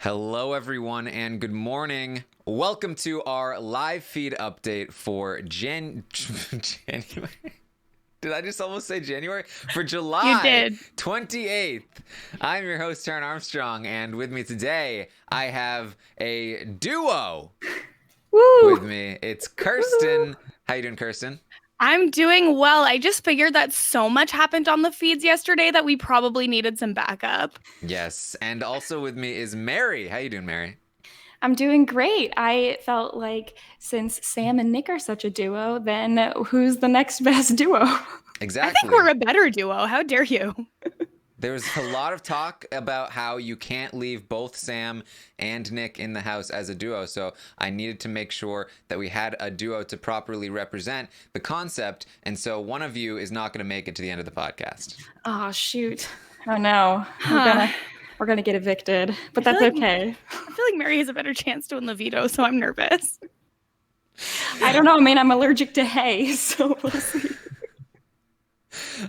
Hello, everyone, and good morning. Welcome to our live feed update for January. Did I just almost say January? For July You did. 28th. I'm your host, Taran Armstrong, and with me today, I have a duo Woo! with me. It's Kirsten. How you doing, Kirsten? I'm doing well. I just figured that so much happened on the feeds yesterday that we probably needed some backup. Yes, and also with me is Mary. How you doing, Mary? I'm doing great. I felt like since Sam and Nick are such a duo, then who's the next best duo? Exactly. I think we're a better duo. How dare you? There was a lot of talk about how you can't leave both Sam and Nick in the house as a duo, so I needed to make sure that we had a duo to properly represent the concept, and so one of you is not going to make it to the end of the podcast. Oh, shoot. Oh, no. We're gonna get evicted, but that's okay. I feel like Mary has a better chance to win the veto, so I'm nervous. I don't know. I mean, I'm allergic to hay, so we'll see.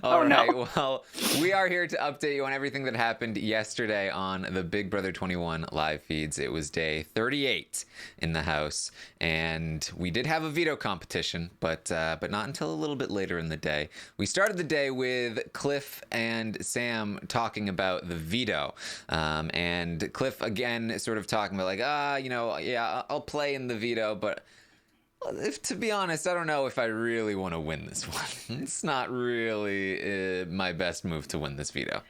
All right, no. well, we are here to update you on everything that happened yesterday on the Big Brother 21 live feeds. It was day 38 in the house, and we did have a veto competition, but not until a little bit later in the day. We started the day with Cliff and Sam talking about the veto, and Cliff again sort of talking about like, I'll play in the veto, but to be honest, I don't know if I really want to win this one. It's not really my best move to win this veto.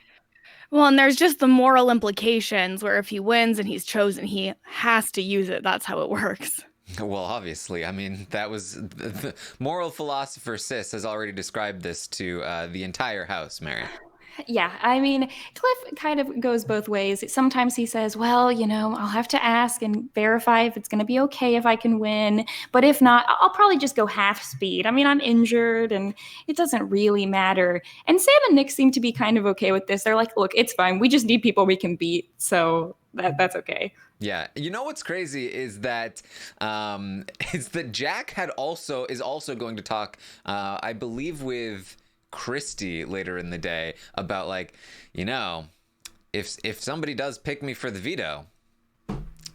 Well, and there's just the moral implications where if he wins and he's chosen, he has to use it. That's how it works. Well, obviously. I mean, that was the moral philosopher Sis has already described this to the entire house, Mary. Yeah, I mean, Cliff kind of goes both ways. Sometimes he says, well, I'll have to ask and verify if it's going to be okay if I can win. But if not, I'll probably just go half speed. I mean, I'm injured and it doesn't really matter. And Sam and Nick seem to be kind of okay with this. They're like, look, it's fine. We just need people we can beat. So that's okay. Yeah, you know what's crazy is that Jack is also going to talk, I believe, with Christy later in the day about like, if somebody does pick me for the veto,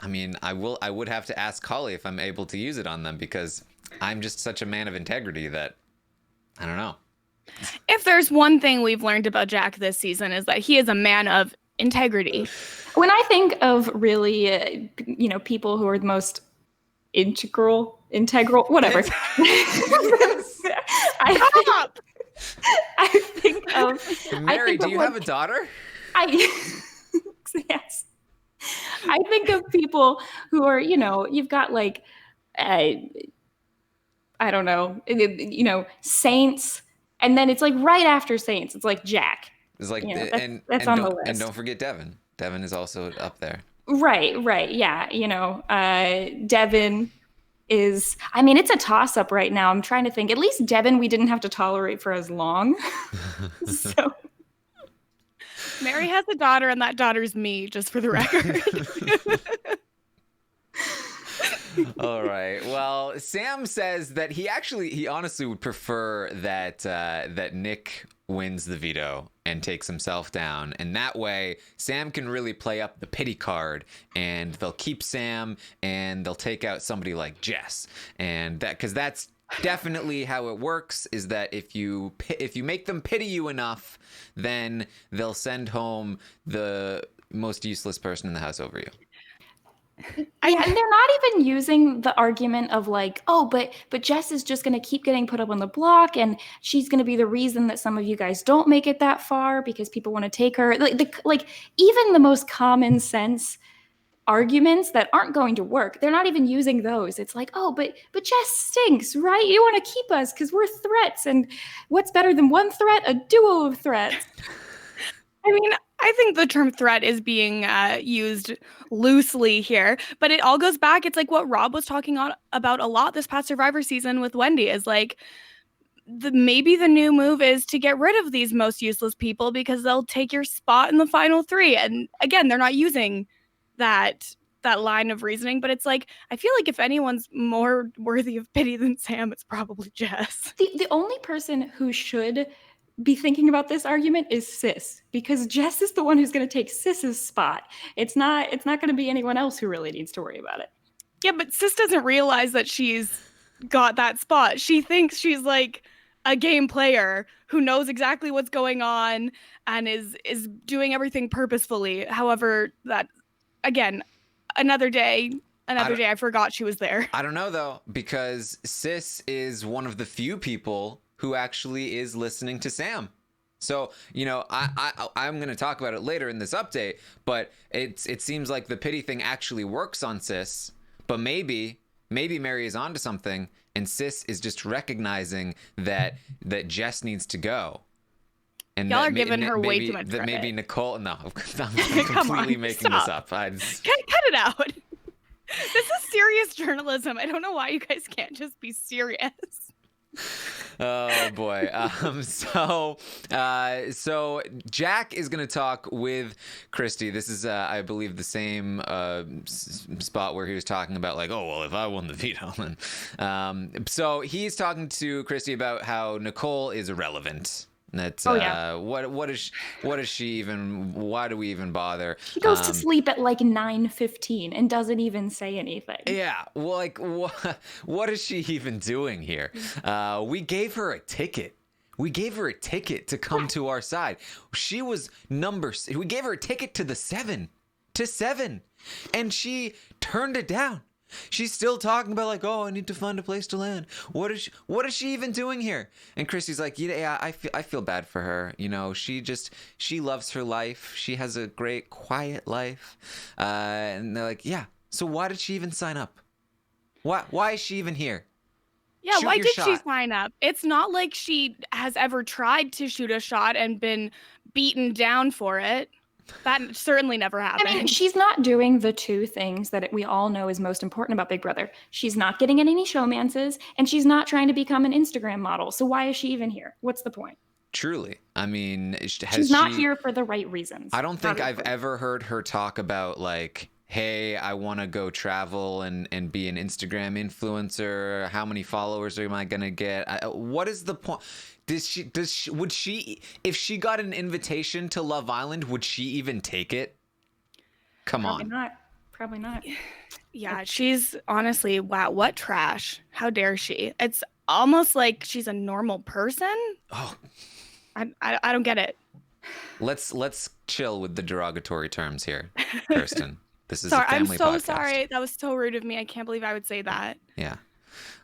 I mean, I would have to ask Holly if I'm able to use it on them because I'm just such a man of integrity that I don't know. If there's one thing we've learned about Jack this season is that he is a man of integrity. When I think of really, people who are the most integral, whatever. I think of Mary, do you have a daughter? Yes. I think of people who are, you've got like, I don't know, Saints, and then it's like right after Saints, it's like Jack. It's like, that's on the list. And don't forget Devin. Devin is also up there. Right. Yeah. Devin is, I mean, it's a toss-up right now. I'm trying to think. At least Devin we didn't have to tolerate for as long. So Mary has a daughter, and that daughter's me, just for the record. All right. Well, Sam says that he honestly would prefer that Nick wins the veto and takes himself down, and that way Sam can really play up the pity card, and they'll keep Sam and they'll take out somebody like Jess, and because that's definitely how it works, is that if you make them pity you enough, then they'll send home the most useless person in the house over you. Yeah, and they're not even using the argument of like, oh, but Jess is just going to keep getting put up on the block, and she's going to be the reason that some of you guys don't make it that far because people want to take her. Like even the most common sense arguments that aren't going to work, they're not even using those. It's like, oh, but Jess stinks, right? You want to keep us because we're threats, and what's better than one threat? A duo of threats. I mean, I think the term threat is being used loosely here, but it all goes back. It's like what Rob was talking about a lot this past Survivor season with Wendy is like, maybe the new move is to get rid of these most useless people because they'll take your spot in the final three. And again, they're not using that line of reasoning, but it's like, I feel like if anyone's more worthy of pity than Sam, it's probably Jess. The only person who should be thinking about this argument is Sis, because Jess is the one who's going to take Sis's spot. It's not going to be anyone else who really needs to worry about it. Yeah, but Sis doesn't realize that she's got that spot. She thinks she's like a game player who knows exactly what's going on and is doing everything purposefully. However, that, again, another day I forgot she was there. I don't know, though, because Sis is one of the few people who actually is listening to Sam. So, you know, I'm going to talk about it later in this update, but it seems like the pity thing actually works on Sis, but maybe Mary is onto something, and Sis is just recognizing that Jess needs to go. And y'all are giving her way too much credit. Maybe Nicole, no, I'm completely making this up. Cut it out. This is serious journalism. I don't know why you guys can't just be serious. Oh boy. So Jack is going to talk with Christy. This is, I believe, the same spot where he was talking about like, oh well, if I won the veto, then. So he's talking to Christy about how Nicole is irrelevant. That's what is she even? Why do we even bother? She goes to sleep at like 9:15 and doesn't even say anything. Yeah, well, like what is she even doing here? We gave her a ticket. We gave her a ticket to come to our side. She was we gave her a ticket to the 7, and she turned it down. She's still talking about like, oh, I need to find a place to land. What is she even doing here? And Christy's like, yeah, I feel bad for her. You know, she loves her life. She has a great quiet life. And they're like, yeah. So why did she even sign up? Why is she even here? Yeah, why did she sign up? It's not like she has ever tried to shoot a shot and been beaten down for it. That certainly never happened. I mean, she's not doing the two things that we all know is most important about Big Brother. She's not getting any showmances, and she's not trying to become an Instagram model. So why is she even here? What's the point? Truly. I mean, she's not here for the right reasons. I don't think I've ever heard her talk about like, hey, I want to go travel and be an Instagram influencer. How many followers am I going to get? What is the point? Would she, if she got an invitation to Love Island, would she even take it? Probably not. Yeah, she's honestly, wow, what trash. How dare she? It's almost like she's a normal person. Oh, I don't get it. Let's chill with the derogatory terms here, Kirsten. This is sorry, a family podcast. I'm so sorry. That was so rude of me. I can't believe I would say that. Yeah.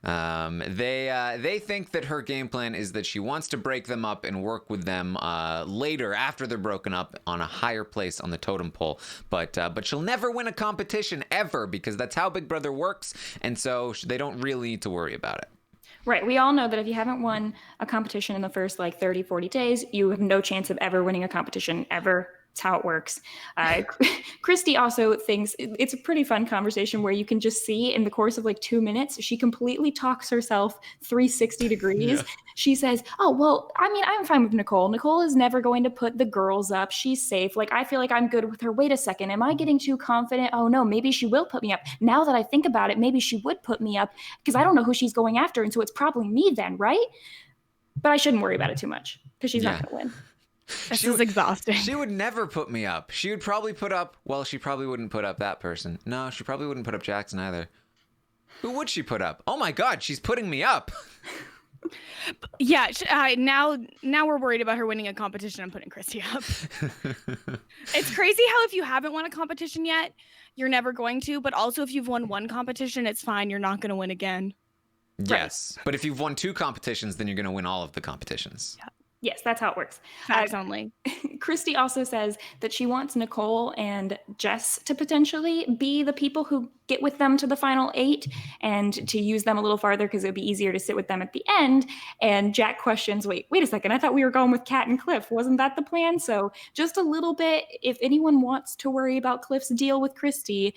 They think that her game plan is that she wants to break them up and work with them later after they're broken up on a higher place on the totem pole. But she'll never win a competition ever because that's how Big Brother works. And so they don't really need to worry about it. Right. We all know that if you haven't won a competition in the first like 30, 40 days, you have no chance of ever winning a competition ever. It's how it works. Christy also thinks it's a pretty fun conversation where you can just see in the course of like 2 minutes, she completely talks herself 360 degrees. Yeah. She says, oh, well, I mean, I'm fine with Nicole. Nicole is never going to put the girls up. She's safe. Like, I feel like I'm good with her. Wait a second. Am I getting too confident? Oh, no, maybe she will put me up. Now that I think about it, maybe she would put me up because I don't know who she's going after. And so it's probably me then, right? But I shouldn't worry about it too much because she's not going to win. This is exhausting. She would never put me up. She would probably put up, well, she probably wouldn't put up that person. No, she probably wouldn't put up Jackson either. Who would she put up? Oh my God, she's putting me up. Yeah, now we're worried about her winning a competition and putting Christy up. It's crazy how if you haven't won a competition yet, you're never going to. But also if you've won one competition, it's fine. You're not going to win again. Yes, right. But if you've won 2 competitions, then you're going to win all of the competitions. Yeah. Yes, that's how it works. Facts only. Christy also says that she wants Nicole and Jess to potentially be the people who get with them to the final 8 and to use them a little farther because it would be easier to sit with them at the end. And Jack questions, wait a second. I thought we were going with Kat and Cliff. Wasn't that the plan? So just a little bit, if anyone wants to worry about Cliff's deal with Christy,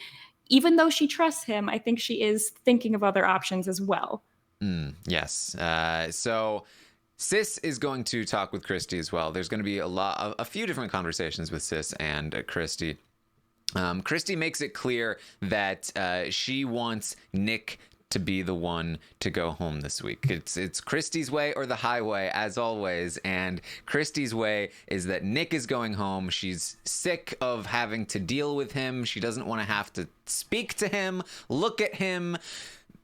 even though she trusts him, I think she is thinking of other options as well. Yes. So Sis is going to talk with Christy as well. There's going to be a few different conversations with Sis and Christy. Christy makes it clear that she wants Nick to be the one to go home this week. It's Christy's way or the highway, as always. And Christy's way is that Nick is going home. She's sick of having to deal with him. She doesn't want to have to speak to him, look at him,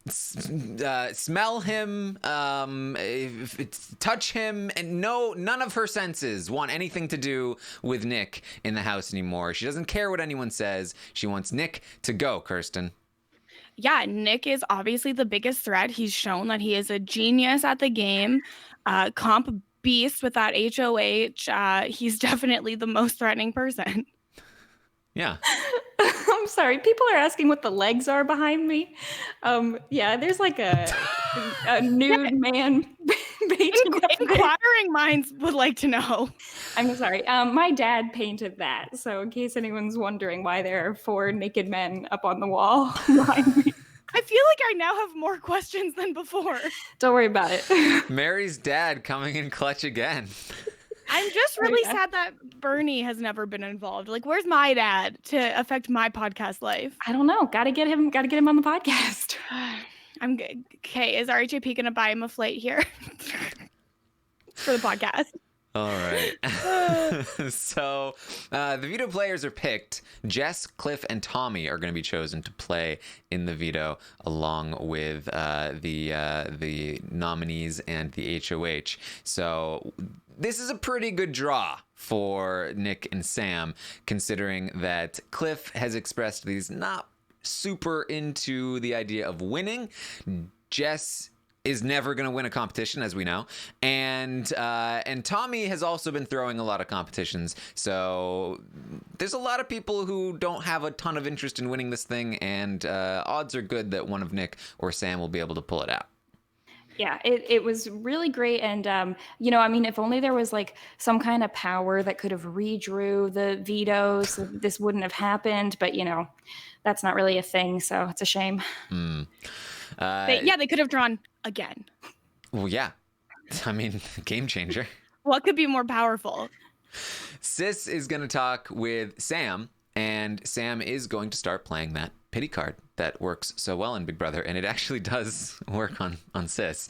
smell him, touch him, and none of her senses want anything to do with Nick in the house anymore. She doesn't care what anyone says. She wants Nick to go, Kirsten. Yeah, Nick is obviously the biggest threat. He's shown that he is a genius at the game. Comp beast with that HOH. He's definitely the most threatening person. Yeah. I'm sorry. People are asking what the legs are behind me. Yeah, there's like a nude man. Inquiring minds would like to know. I'm sorry. My dad painted that. So in case anyone's wondering why there are 4 naked men up on the wall behind me. I feel like I now have more questions than before. Don't worry about it. Mary's dad coming in clutch again. I'm just really sad that Bernie has never been involved. Like, where's my dad to affect my podcast life? I don't know. Gotta get him on the podcast. I'm good. Okay, is RHAP gonna buy him a flight here for the podcast? All right. So the veto players are picked. Jess, Cliff, and Tommy are going to be chosen to play in the veto, along with the nominees and the HOH. So this is a pretty good draw for Nick and Sam, considering that Cliff has expressed that he's not super into the idea of winning. Jess is never going to win a competition, as we know, and Tommy has also been throwing a lot of competitions, so there's a lot of people who don't have a ton of interest in winning this thing, and odds are good that one of Nick or Sam will be able to pull it out. Yeah, it was really great. And, I mean, if only there was like some kind of power that could have redrew the vetoes, this wouldn't have happened. But, that's not really a thing. So it's a shame. They could have drawn again. Well, yeah. I mean, game changer. What could be more powerful? Sis is going to talk with Sam, and Sam is going to start playing that pity card that works so well in Big Brother, and it actually does work on Sis.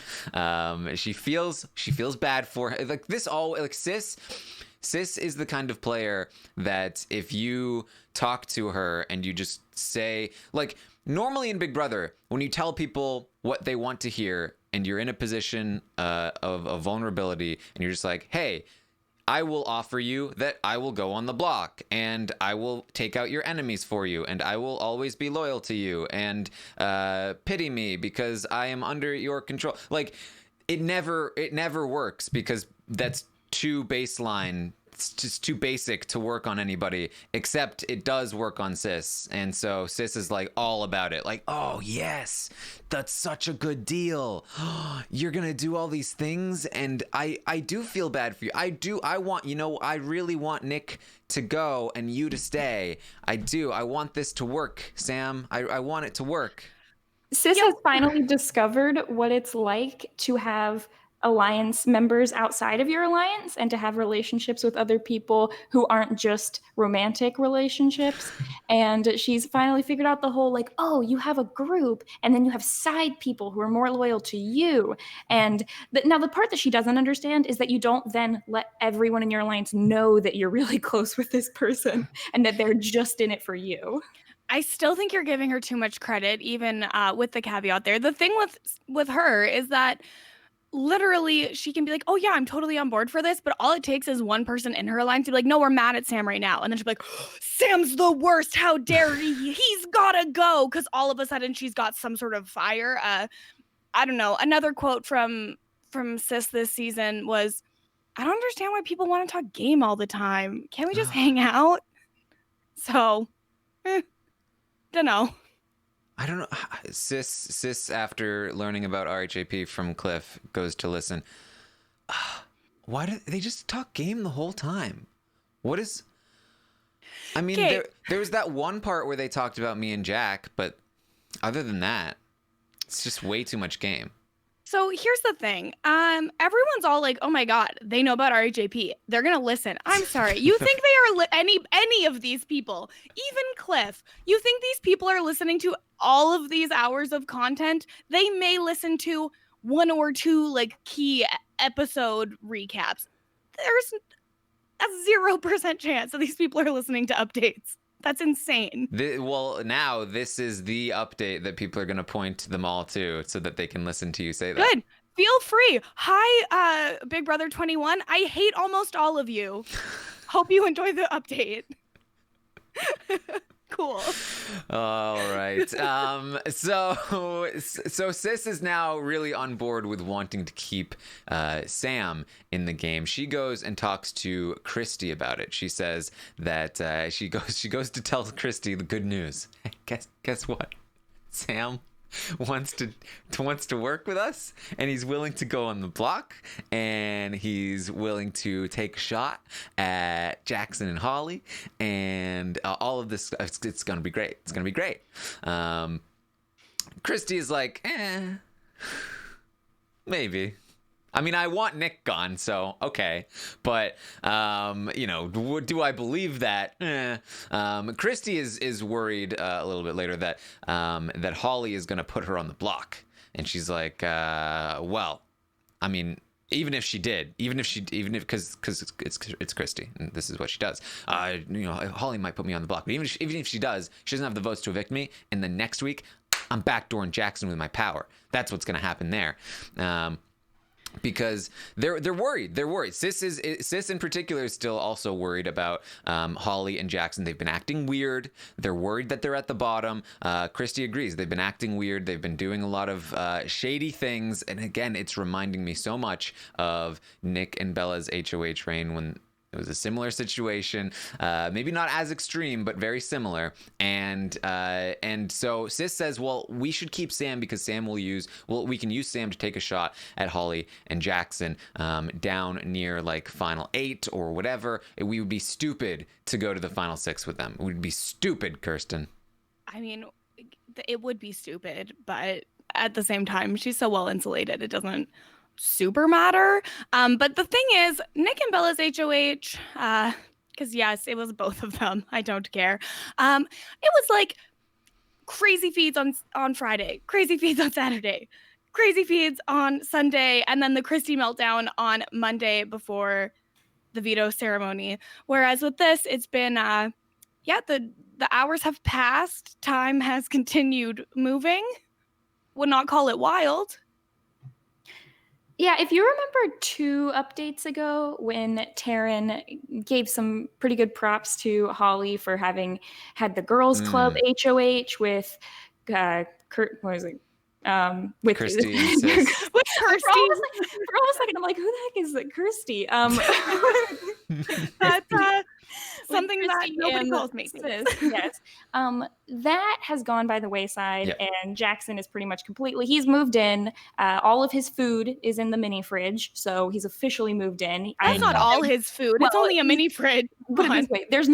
She feels bad for her. Like this all like Sis is the kind of player that if you talk to her and you just say, like, normally in Big Brother, when you tell people what they want to hear and you're in a position of vulnerability and you're just like, hey, I will offer you that I will go on the block and I will take out your enemies for you and I will always be loyal to you and pity me because I am under your control. Like, it never works because that's too baseline. It's just too basic to work on anybody, except it does work on Sis. And so Sis is like all about it. Like, oh, yes, that's such a good deal. You're going to do all these things. And I do feel bad for you. I really want Nick to go and you to stay. I do. I want this to work, Sam. I want it to work. Sis has finally discovered what it's like to have alliance members outside of your alliance and to have relationships with other people who aren't just romantic relationships. And she's finally figured out the whole, like, oh, you have a group and then you have side people who are more loyal to you. And now the part that she doesn't understand is that you don't then let everyone in your alliance know that you're really close with this person and that they're just in it for you. I still think you're giving her too much credit, even with the caveat there. The thing with her is that literally she can be like, oh yeah, I'm totally on board for this, but all it takes is one person in her alliance to be like, no, we're mad at Sam right now, and then she'll be like, oh, Sam's the worst, how dare he, he's gotta go, because all of a sudden she's got some sort of fire. I don't know. Another quote from Sis this season was, I don't understand why people want to talk game all the time. Can't we just hang out? So don't know. I don't know. Sis, after learning about RHAP from Cliff, goes to listen. Why do they just talk game the whole time? What is... I mean, there was that one part where they talked about me and Jack, but other than that, it's just way too much game. So here's the thing. Everyone's all like, "Oh my God, they know about RHAP. They're gonna listen." I'm sorry. You think they are any of these people, even Cliff? You think these people are listening to all of these hours of content? They may listen to one or two like key episode recaps. There's a 0% chance that these people are listening to updates. That's insane. Well, now this is the update that people are going to point them all to so that they can listen to you say that. Good. Feel free. Hi, Big Brother 21. I hate almost all of you. Hope you enjoy the update. Cool. All right. So Sis is now really on board with wanting to keep Sam in the game. She goes and talks to Christy about it. She says that she goes to tell Christy the good news. Guess what? Sam wants to work with us, and he's willing to go on the block, and he's willing to take a shot at Jackson and Holly, and all of this. It's gonna be great. It's gonna be great. Christy is like, maybe. I mean, I want Nick gone, so okay. But, do I believe that? Christy is worried a little bit later that Holly is going to put her on the block. And she's like, well, I mean, because it's Christy, and this is what she does. Holly might put me on the block, but even if she does, she doesn't have the votes to evict me. And then next week, I'm backdooring Jackson with my power. That's what's going to happen there. Because they're worried. They're worried. Sis in particular is still also worried about Holly and Jackson. They've been acting weird. They're worried that they're at the bottom. Christy agrees. They've been acting weird. They've been doing a lot of shady things. And again, it's reminding me so much of Nick and Bella's HOH reign when it was a similar situation, maybe not as extreme, but very similar. And so Sis says, well, we should keep Sam because we can use Sam to take a shot at Holly and Jackson down near like final 8 or whatever. We would be stupid to go to the final 6 with them. We'd be stupid, Kirsten. I mean, it would be stupid, but at the same time, she's so well insulated. It doesn't super matter. But the thing is, Nick and Bella's HOH, because yes, it was both of them. I don't care. It was like crazy feeds on Friday, crazy feeds on Saturday, crazy feeds on Sunday, and then the Christy meltdown on Monday before the veto ceremony. Whereas with this, it's been the hours have passed, time has continued moving. Would not call it wild. Yeah, if you remember 2 updates ago when Taran gave some pretty good props to Holly for having had the girls' club HOH with Kurt, what was it? With Christy and Sis. With Kirsty. For almost a second, I'm like, who the heck is Kirsty? That's something that nobody calls me. Sis, yes. That has gone by the wayside, and Jackson is pretty much he's moved in. All of his food is in the mini fridge, so he's officially moved in. That's not all his food. It's only a mini fridge. Put it this way, there's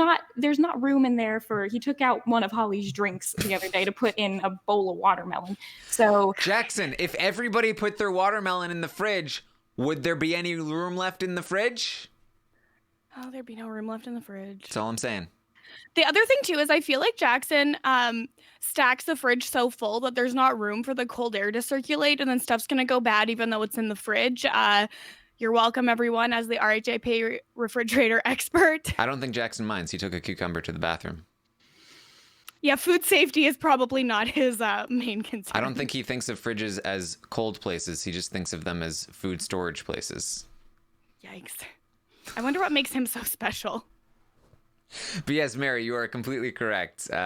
not room in there he took out one of Holly's drinks the other day to put in a bowl of watermelon. So Jackson, if everybody put their watermelon in the fridge, would there be any room left in the fridge? Oh, there'd be no room left in the fridge. That's all I'm saying. The other thing, too, is I feel like Jackson stacks the fridge so full that there's not room for the cold air to circulate, and then stuff's going to go bad even though it's in the fridge. You're welcome, everyone, as the RHAP refrigerator expert. I don't think Jackson minds. He took a cucumber to the bathroom. Yeah, food safety is probably not his main concern. I don't think he thinks of fridges as cold places. He just thinks of them as food storage places. Yikes. I wonder what makes him so special. But yes, Mary, you are completely correct. What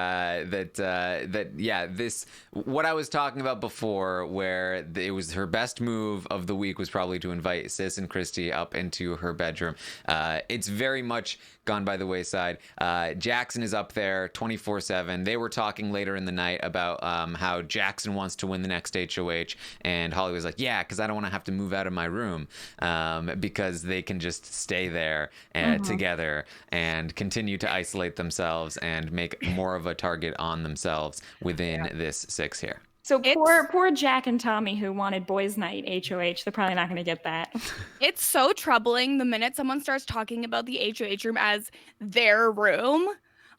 I was talking about before, where it was her best move of the week was probably to invite Sis and Christy up into her bedroom. It's very much gone by the wayside. Jackson is up there 24/7. They were talking later in the night about how Jackson wants to win the next HOH, and Holly was like, yeah, because I don't want to have to move out of my room, because they can just stay there together and continue to isolate themselves and make more of a target on themselves within this 6 here. So poor Jack and Tommy who wanted boys' night HOH. They're probably not going to get that. It's so troubling the minute someone starts talking about the HOH room as their room.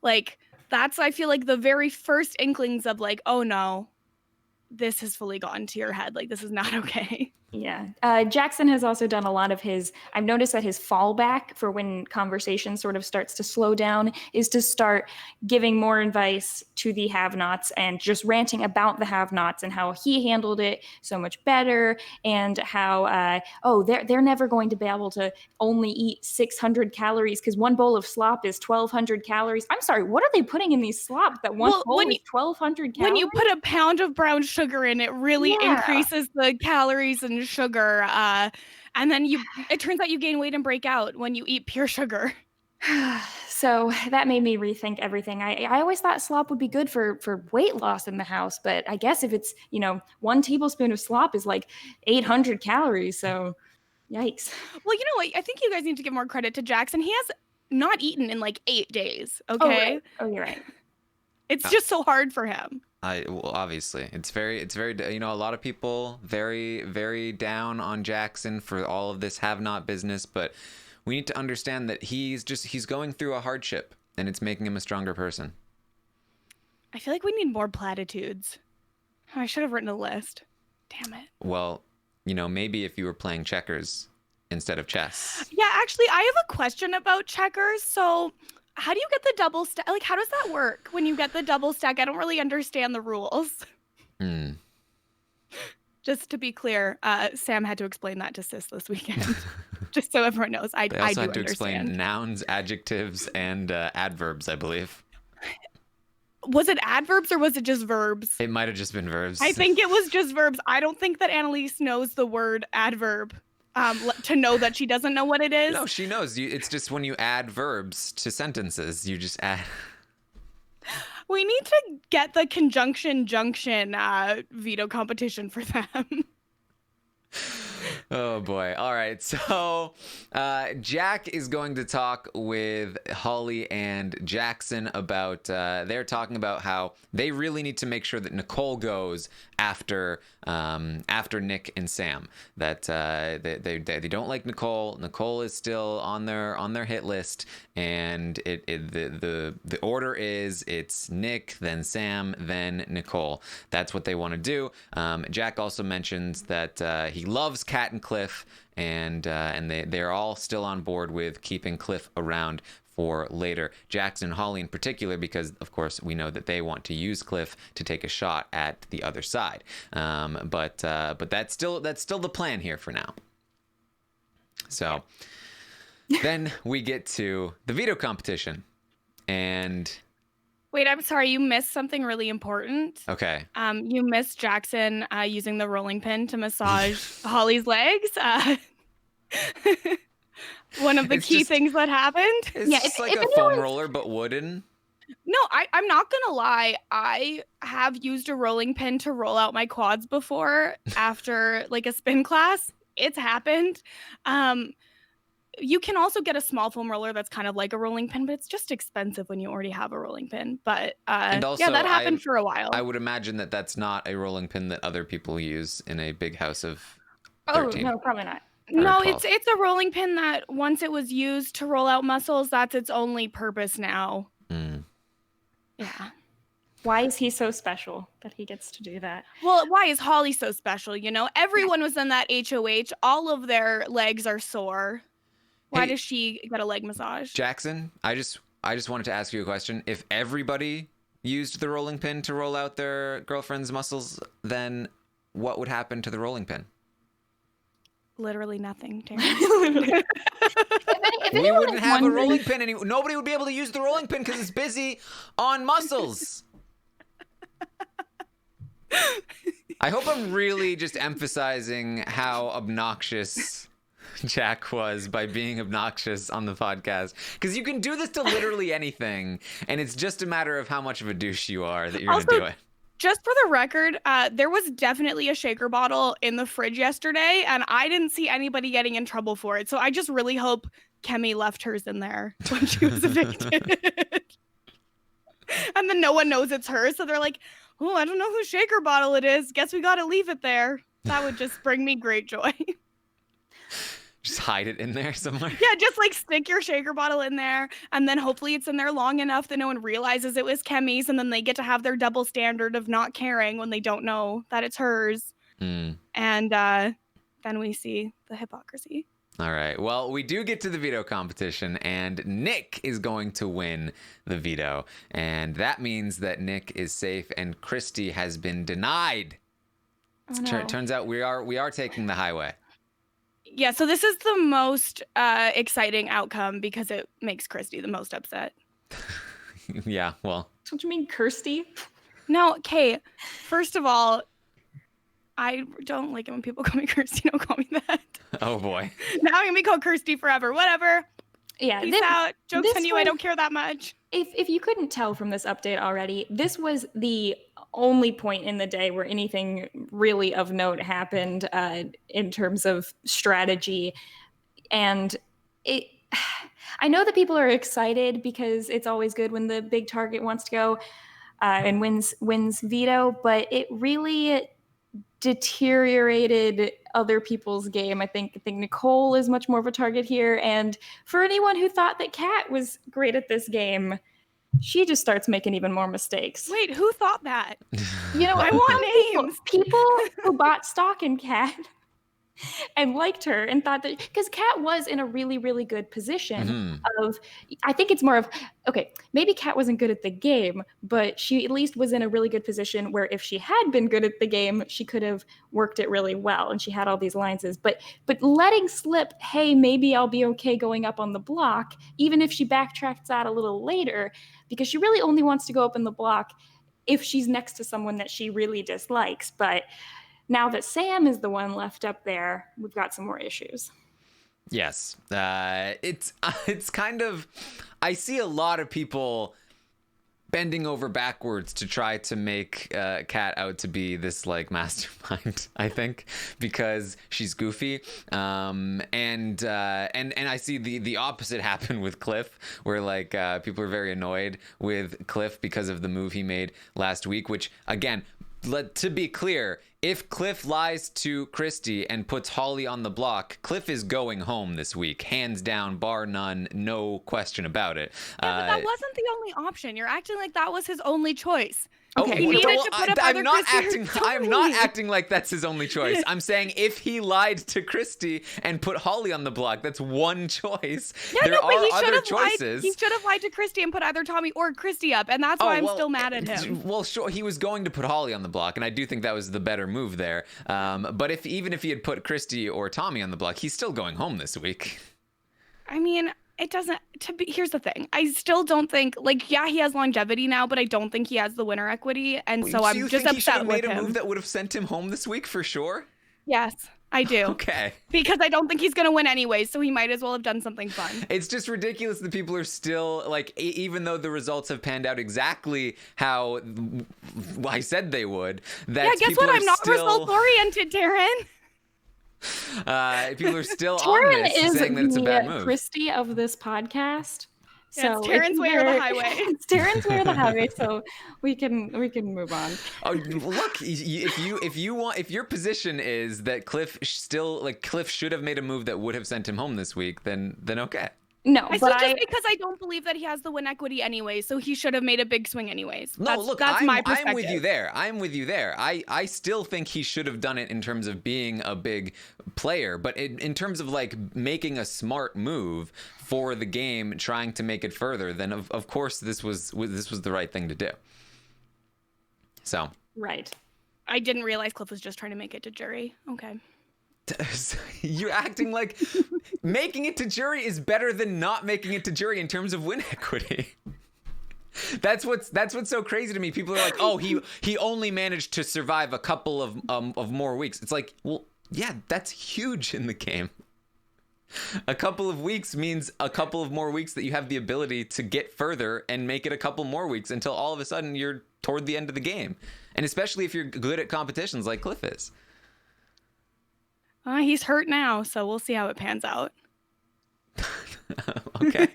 Like, that's, I feel like, the very first inklings of like, oh no, this has fully gotten to your head. Like, this is not okay. Yeah. Jackson has also done a lot of I've noticed that his fallback for when conversation sort of starts to slow down is to start giving more advice to the have-nots and just ranting about the have-nots and how he handled it so much better, and how, they're never going to be able to only eat 600 calories because one bowl of slop is 1,200 calories. I'm sorry, what are they putting in these slops that one bowl is 1,200 calories? When you put a pound of brown sugar in, it really increases the calories and sugar, and then it turns out you gain weight and break out when you eat pure sugar. So that made me rethink everything. I always thought slop would be good for weight loss in the house, but I guess if it's 1 tablespoon of slop is like 800 calories, so yikes. Well, you know what, I think you guys need to give more credit to Jackson. He has not eaten in like 8 days. Okay. Oh, you're right. It's just so hard for him. Well, obviously, it's very, a lot of people very, very down on Jackson for all of this have-not business, but we need to understand that he's going through a hardship, and it's making him a stronger person. I feel like we need more platitudes. I should have written a list. Damn it. Well, maybe if you were playing checkers instead of chess. Yeah, actually, I have a question about checkers. So, how do you get the double stack? Like, how does that work when you get the double stack? I don't really understand the rules. Just to be clear, Sam had to explain that to Sis this weekend. Just so everyone knows, I do understand. They also had to explain nouns, adjectives, and adverbs, I believe. Was it adverbs or was it just verbs? It might have just been verbs. I think it was just verbs. I don't think that Annalise knows the word adverb to know that she doesn't know what it is. No, she knows. It's just when you add verbs to sentences, you just add. We need to get the conjunction junction veto competition for them. Oh boy. All right. So Jack is going to talk with Holly and Jackson about they're talking about how they really need to make sure that Nicole goes after Nick and Sam. That they don't like Nicole. Nicole is still on their hit list, and the order is it's Nick, then Sam, then Nicole. That's what they want to do. Jack also mentions that he loves Kat and Cliff, and they're all still on board with keeping Cliff around for later. Jackson and Holly in particular, because of course we know that they want to use Cliff to take a shot at the other side. But that's still the plan here for now. So then we get to the veto competition, and wait, I'm sorry, you missed something really important. Okay. You missed Jackson using the rolling pin to massage Holly's legs. One of the key things that happened. It's like a foam roller, but wooden. No, I'm not gonna lie. I have used a rolling pin to roll out my quads before after like a spin class. It's happened. You can also get a small foam roller that's kind of like a rolling pin, but it's just expensive when you already have a rolling pin. But and also, that happened for a while. I would imagine that that's not a rolling pin that other people use in a big house of 13. Oh, no, probably not. No, it's a rolling pin that once it was used to roll out muscles, that's its only purpose now. Yeah. Why is he so special that he gets to do that? Well, why is Holly so special? Everyone was in that HOH. All of their legs are sore. Why does she get a leg massage? Jackson, I just wanted to ask you a question. If everybody used the rolling pin to roll out their girlfriend's muscles, then what would happen to the rolling pin? Literally nothing, Taran. We wouldn't have a rolling pin anymore. Nobody would be able to use the rolling pin because it's busy on muscles. I hope I'm really just emphasizing how obnoxious Jack was by being obnoxious on the podcast, because you can do this to literally anything, and it's just a matter of how much of a douche you are that you're going to do it. Just for the record, there was definitely a shaker bottle in the fridge yesterday, and I didn't see anybody getting in trouble for it. So I just really hope Kemi left hers in there when she was evicted. And then no one knows it's hers. So they're like, oh, I don't know whose shaker bottle it is. Guess we got to leave it there. That would just bring me great joy. Just hide it in there somewhere. Yeah, just like stick your shaker bottle in there, and then hopefully it's in there long enough that no one realizes it was Kemi's, and then they get to have their double standard of not caring when they don't know that it's hers. And then we see the hypocrisy. All right. Well, we do get to the veto competition, and Nick is going to win the veto. And that means that Nick is safe, and Christy has been denied. Oh, no. Turns out we are taking the highway. Yeah, so this is the most exciting outcome because it makes Christy the most upset. Yeah, well. Don't you mean Kirsty? No, okay. First of all, I don't like it when people call me Kirsty. Don't call me that. Oh, boy. Now I'm going to be called Kirsty forever. Whatever. Yeah. Peace out. Joke's on you. I don't care that much. If you couldn't tell from this update already, this was the only point in the day where anything really of note happened in terms of strategy. And I know that people are excited because it's always good when the big target wants to go and wins veto, but it really deteriorated other people's game. I think Nicole is much more of a target here. And for anyone who thought that Kat was great at this game, she just starts making even more mistakes. Wait, who thought that? You know, I want names. People who bought stock in Kat and liked her and thought that, because Kat was in a really, really good position of, I think it's more of, okay, maybe Kat wasn't good at the game, but she at least was in a really good position where if she had been good at the game, she could have worked it really well. And she had all these alliances, but letting slip, hey, maybe I'll be okay going up on the block, even if she backtracks that a little later, because she really only wants to go up in the block if she's next to someone that she really dislikes. But now that Sam is the one left up there, we've got some more issues. Yes. It's kind of, I see a lot of people bending over backwards to try to make Kat out to be this like mastermind, I think, because she's goofy. And I see the opposite happen with Cliff, where like people are very annoyed with Cliff because of the move he made last week, which again, to be clear, if Cliff lies to Christy and puts Holly on the block, Cliff is going home this week, hands down, bar none, no question about it. Yeah, but that wasn't the only option. You're acting like that was his only choice. Okay, he needed to put up I'm not Christy. acting like that's his only choice. I'm saying if he lied to Christy and put Holly on the block, that's one choice. Yeah, there are other lied. choices. He should have lied to Christy and put either Tommy or Christy up, and that's why I'm still mad at him. Well, sure, he was going to put Holly on the block, and I do think that was the better move there. But even if he had put Christy or Tommy on the block, he's still going home this week. I mean, it doesn't here's the thing. I still don't think, like, yeah, he has longevity now, but I don't think he has the winner equity, and so I'm just upset with him. Do you think he should have made a move that would have sent him home this week for sure? Yes, I do. Okay. Because I don't think he's going to win anyway, so he might as well have done something fun. It's just ridiculous that people are still, like, even though the results have panned out exactly how I said they would, that yeah, guess what? I'm not result-oriented, Taran. People are still on this, saying that it's a bad move. Christy of this podcast. Yeah, so it's Taran's way or the highway. It's Taran's way or the highway, so we can move on. Oh, look, if your position is that Cliff should have made a move that would have sent him home this week, then okay. No, because I don't believe that he has the win equity anyway, so he should have made a big swing anyways. That's my perspective. I'm with you there. I still think he should have done it in terms of being a big player, but in terms of like making a smart move for the game, trying to make it further, then of course this was the right thing to do. So. Right. I didn't realize Cliff was just trying to make it to jury. Okay. You're acting like making it to jury is better than not making it to jury in terms of win equity. That's what's so crazy to me. People are like, oh, he only managed to survive a couple of more weeks. It's like, well, yeah, that's huge in the game. A couple of weeks means a couple of more weeks that you have the ability to get further and make it a couple more weeks until all of a sudden you're toward the end of the game. And especially if you're good at competitions like Cliff is. He's hurt now, so we'll see how it pans out. Okay.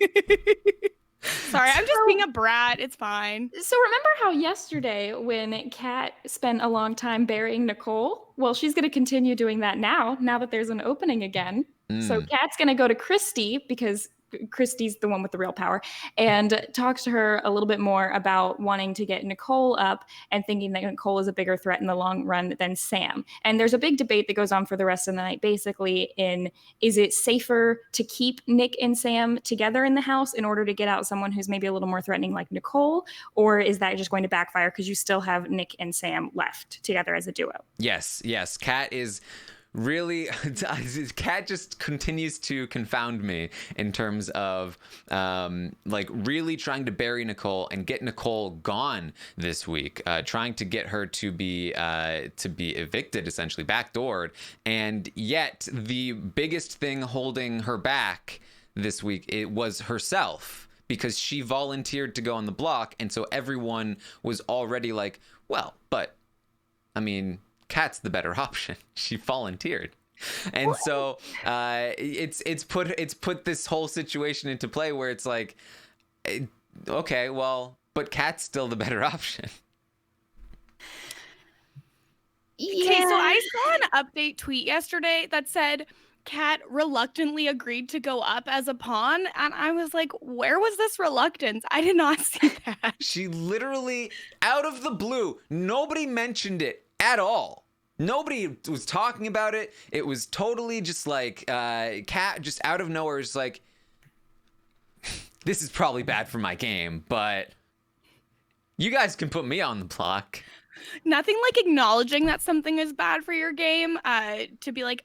Sorry, I'm just being a brat. It's fine. So remember how yesterday when Kat spent a long time burying Nicole? Well, she's going to continue doing that now that there's an opening again. So Kat's going to go to Christy, because Christy's the one with the real power, and talks to her a little bit more about wanting to get Nicole up and thinking that Nicole is a bigger threat in the long run than Sam. And there's a big debate that goes on for the rest of the night, basically in, is it safer to keep Nick and Sam together in the house in order to get out someone who's maybe a little more threatening like Nicole? Or is that just going to backfire because you still have Nick and Sam left together as a duo? Yes. Kat is really, Kat just continues to confound me in terms of like really trying to bury Nicole and get Nicole gone this week, trying to get her to be evicted, essentially backdoored, and yet the biggest thing holding her back this week, it was herself, because she volunteered to go on the block, and so everyone was already like, well, but I mean, Kat's the better option. She volunteered. And so it's put this whole situation into play where it's like, okay, well, but Kat's still the better option. Yeah. Okay, so I saw an update tweet yesterday that said Kat reluctantly agreed to go up as a pawn, and I was like, where was this reluctance? I did not see that. She literally, out of the blue, nobody mentioned it at all. Nobody was talking about it. It was totally just like Kat just out of nowhere is like, this is probably bad for my game, but you guys can put me on the block. Nothing like acknowledging that something is bad for your game to be like,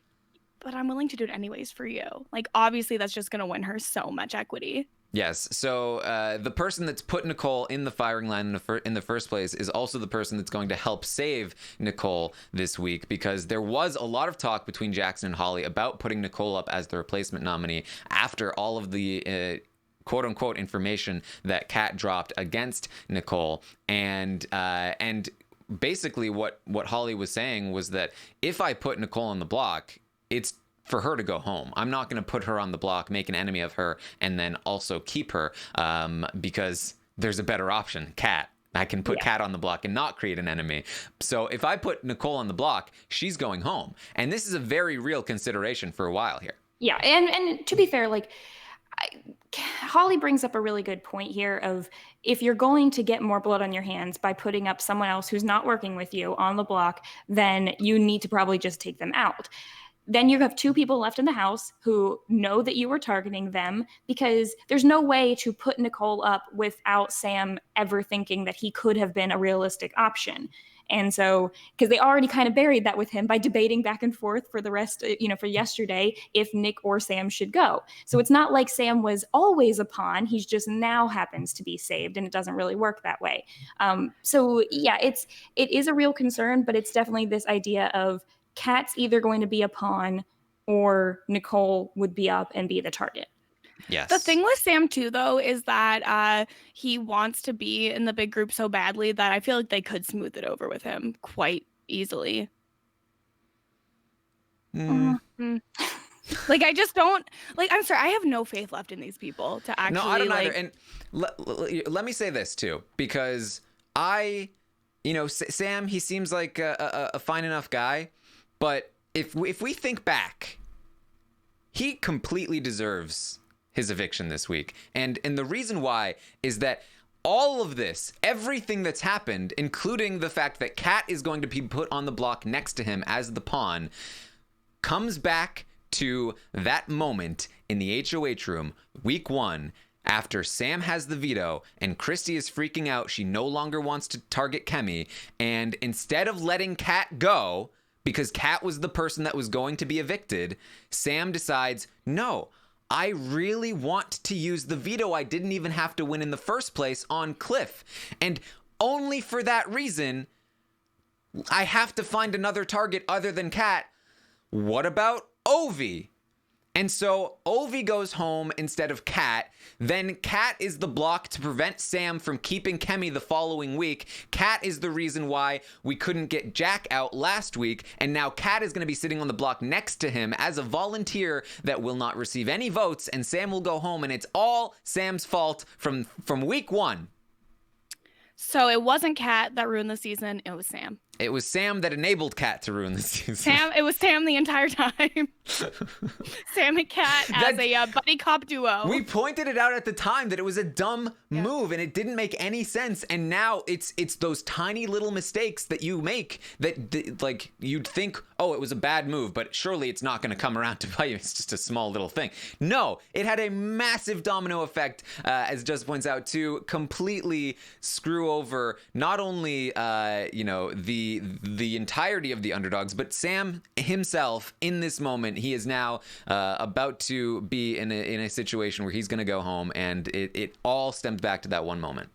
but I'm willing to do it anyways for you. Like, obviously that's just going to win her so much equity. Yes. So the person that's put Nicole in the firing line in the first place is also the person that's going to help save Nicole this week, because there was a lot of talk between Jackson and Holly about putting Nicole up as the replacement nominee after all of the quote unquote information that Kat dropped against Nicole. And basically what Holly was saying was that if I put Nicole on the block, it's for her to go home. I'm not going to put her on the block, make an enemy of her, and then also keep her because there's a better option, Kat. I can put Kat on the block and not create an enemy. So if I put Nicole on the block, she's going home. And this is a very real consideration for a while here. Yeah, and to be fair, like, Holly brings up a really good point here of, if you're going to get more blood on your hands by putting up someone else who's not working with you on the block, then you need to probably just take them out. Then you have two people left in the house who know that you were targeting them, because there's no way to put Nicole up without Sam ever thinking that he could have been a realistic option. And so, because they already kind of buried that with him by debating back and forth for the rest, for yesterday, if Nick or Sam should go. So it's not like Sam was always a pawn. He's just now happens to be saved, and it doesn't really work that way. So yeah, it is a real concern, but it's definitely this idea of Kat's either going to be a pawn or Nicole would be up and be the target. Yes. The thing with Sam too, though, is that he wants to be in the big group so badly that I feel like they could smooth it over with him quite easily. Like, I just don't, like, I'm sorry, I have no faith left in these people to actually. No, I don't either. And let me say this too, because Sam, he seems like a fine enough guy, but if we think back, he completely deserves his eviction this week. And the reason why is that all of this, everything that's happened, including the fact that Kat is going to be put on the block next to him as the pawn, comes back to that moment in the HOH room, week 1, after Sam has the veto and Christy is freaking out. She no longer wants to target Kemi. And instead of letting Kat go, because Kat was the person that was going to be evicted, Sam decides, no, I really want to use the veto I didn't even have to win in the first place on Cliff. And only for that reason, I have to find another target other than Kat. What about Ovi? And so Ovi goes home instead of Kat. Then Kat is the block to prevent Sam from keeping Kemi the following week. Kat is the reason why we couldn't get Jack out last week. And now Kat is going to be sitting on the block next to him as a volunteer that will not receive any votes. And Sam will go home. And it's all Sam's fault from week 1. So it wasn't Kat that ruined the season. It was Sam. It was Sam that enabled Kat to ruin the season. It was Sam the entire time. Sam and Kat as a buddy cop duo. We pointed it out at the time that it was a dumb move and it didn't make any sense. And now it's those tiny little mistakes that you make that like you'd think, oh, it was a bad move, but surely it's not going to come around to bite you. It's just a small little thing. No, it had a massive domino effect, as Just points out, to completely screw over not only the entirety of the underdogs, but Sam himself. In this moment, he is now about to be in a situation where he's going to go home, and it all stems back to that one moment.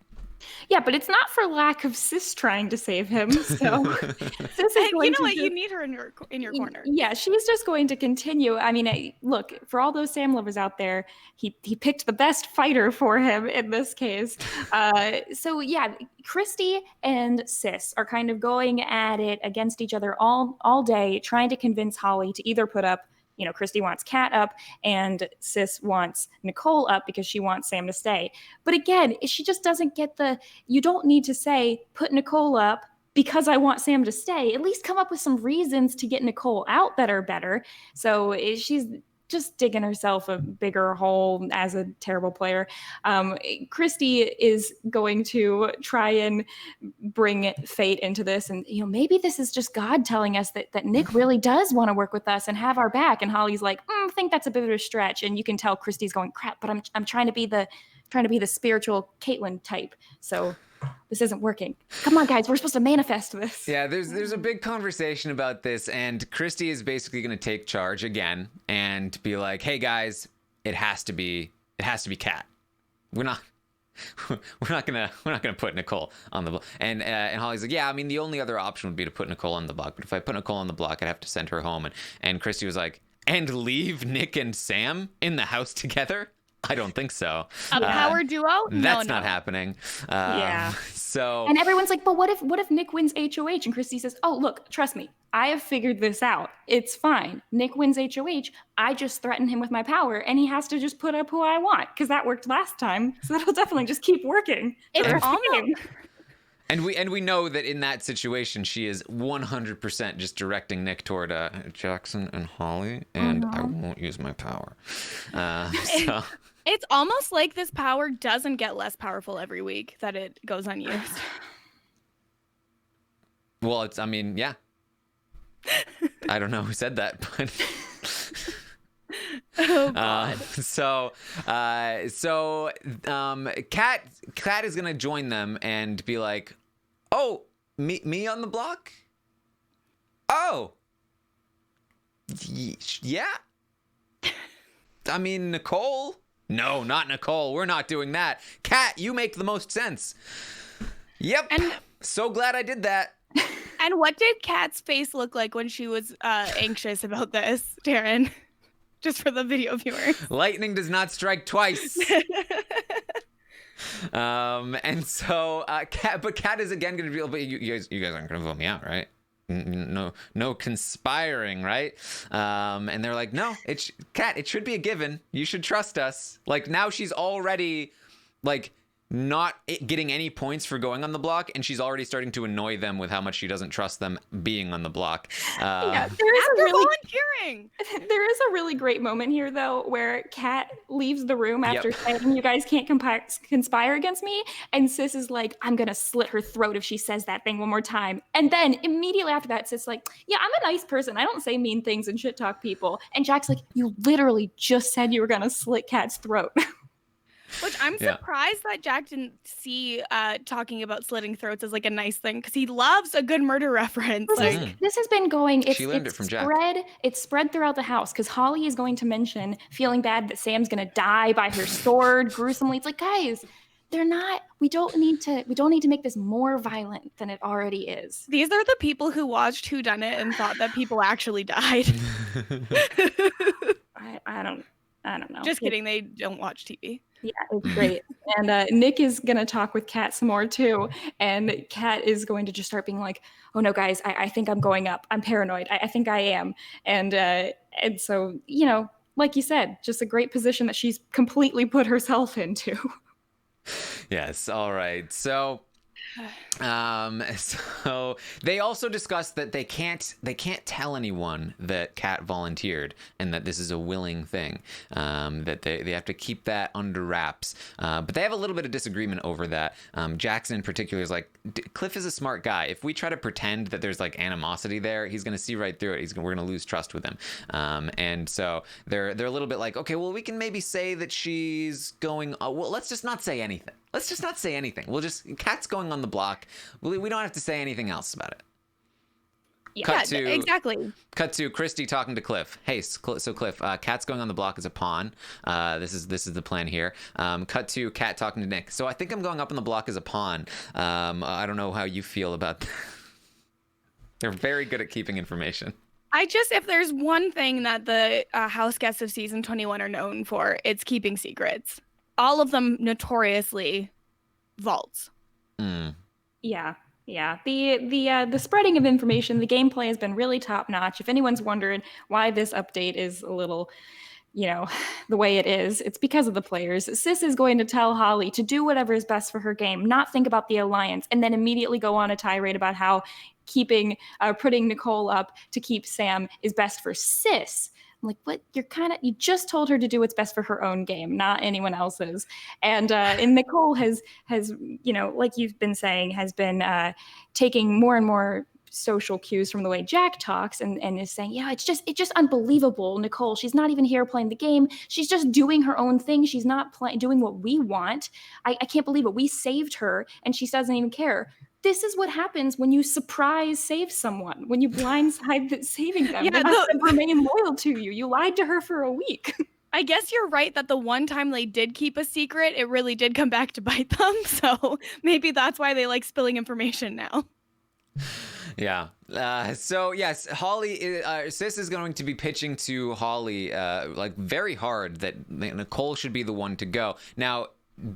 Yeah, but it's not for lack of Sis trying to save him. So Sis is going to you need her in your corner. Yeah, she's just going to continue. I mean, look, for all those Sam lovers out there, he picked the best fighter for him in this case. So yeah, Christy and Sis are kind of going at it against each other all day, trying to convince Holly to either put up, Christy wants Kat up and Sis wants Nicole up because she wants Sam to stay. But again, she just doesn't get you don't need to say, put Nicole up because I want Sam to stay. At least come up with some reasons to get Nicole out that are better. So she's just digging herself a bigger hole as a terrible player. Christy is going to try and bring fate into this. And, maybe this is just God telling us that Nick really does want to work with us and have our back. And Holly's like, I think that's a bit of a stretch. And you can tell Christy's going, crap, but I'm trying to be the spiritual Caitlyn type. So this isn't working. Come on, guys. We're supposed to manifest this. Yeah, there's a big conversation about this, and Christy is basically going to take charge again and be like, "Hey, guys, it has to be Kat. We're not gonna put Nicole on the block." And Holly's like, "Yeah, I mean, the only other option would be to put Nicole on the block, but if I put Nicole on the block, I'd have to send her home." And Christy was like, "And leave Nick and Sam in the house together? I don't think so. A power duo? That's not happening." Yeah. So. And everyone's like, but what if Nick wins HOH? And Christy says, oh, look, trust me, I have figured this out. It's fine. Nick wins HOH. I just threaten him with my power, and he has to just put up who I want because that worked last time. So that'll definitely just keep working. It's almost. And we know that in that situation, she is 100% just directing Nick toward Jackson and Holly, and I won't use my power. So. It's almost like this power doesn't get less powerful every week that it goes unused. Well, yeah. I don't know who said that, but... Oh, God. Kat is gonna join them and be like, "Oh, me on the block? Oh, yeah. I mean, Nicole? No, not Nicole. We're not doing that. Kat, you make the most sense. Yep. And so glad I did that." And what did Kat's face look like when she was anxious about this, Taran? Just for the video viewers. Lightning does not strike twice. And so Kat is again going to be, but you guys aren't going to vote me out, right? No conspiring, right? And they're like, no, Kat, it should be a given. You should trust us. Like, now she's already like not getting any points for going on the block, and she's already starting to annoy them with how much she doesn't trust them being on the block. Yeah, volunteering. There is a really great moment here, though, where Kat leaves the room after saying, "You guys can't conspire against me," and Sis is like, "I'm gonna slit her throat if she says that thing one more time." And then immediately after that, Sis is like, "Yeah, I'm a nice person. I don't say mean things and shit talk people." And Jack's like, "You literally just said you were gonna slit Kat's throat." Which I'm surprised that Jack didn't see talking about slitting throats as like a nice thing, because he loves a good murder reference. This has been going. She learned it from Jack. It's spread throughout the house because Holly is going to mention feeling bad that Sam's going to die by her sword gruesomely. It's like, guys, they're not. We don't need to make this more violent than it already is. These are the people who watched Whodunit and thought that people actually died. I don't know. Just kidding. They don't watch TV. Yeah, it's great. And Nick is going to talk with Kat some more too. And Kat is going to just start being like, oh no, guys, I think I'm going up. I'm paranoid. I think I am. And so, like you said, just a great position that she's completely put herself into. Yes. All right. So they also discussed that they can't tell anyone that Kat volunteered and that this is a willing thing, that they have to keep that under wraps, but they have a little bit of disagreement over that. Jackson in particular is like, Cliff is a smart guy. If we try to pretend that there's like animosity there, he's going to see right through it. We're going to lose trust with him, and so they're a little bit like, okay, well, we can maybe say that she's going, well, let's just not say anything. We'll just, Kat's going on the block. We don't have to say anything else about it. Yeah, exactly. Cut to Christy talking to Cliff. Hey, so Cliff, Kat's going on the block as a pawn. This is the plan here. Cut to Kat talking to Nick. So I think I'm going up on the block as a pawn. I don't know how you feel about that. They're very good at keeping information. If there's one thing that the house guests of season 21 are known for, it's keeping secrets. All of them notoriously vaults. Yeah. The spreading of information, the gameplay has been really top notch. If anyone's wondering why this update is a little, the way it is, it's because of the players. Sis is going to tell Holly to do whatever is best for her game, not think about the alliance, and then immediately go on a tirade about how putting Nicole up to keep Sam is best for Sis. I'm like, what? You just told her to do what's best for her own game, not anyone else's. And Nicole has, like you've been saying, has been taking more and more social cues from the way Jack talks and is saying, yeah, it's just unbelievable, Nicole. She's not even here playing the game. She's just doing her own thing. She's not doing what we want. I can't believe it. We saved her and she doesn't even care. This is what happens when you surprise save someone, when you blindside saving them. Yeah, they remain loyal to you. You lied to her for a week. I guess you're right that the one time they did keep a secret, it really did come back to bite them. So maybe that's why they like spilling information now. Yeah. So yes, Holly, Sis is going to be pitching to Holly like very hard that Nicole should be the one to go. Now,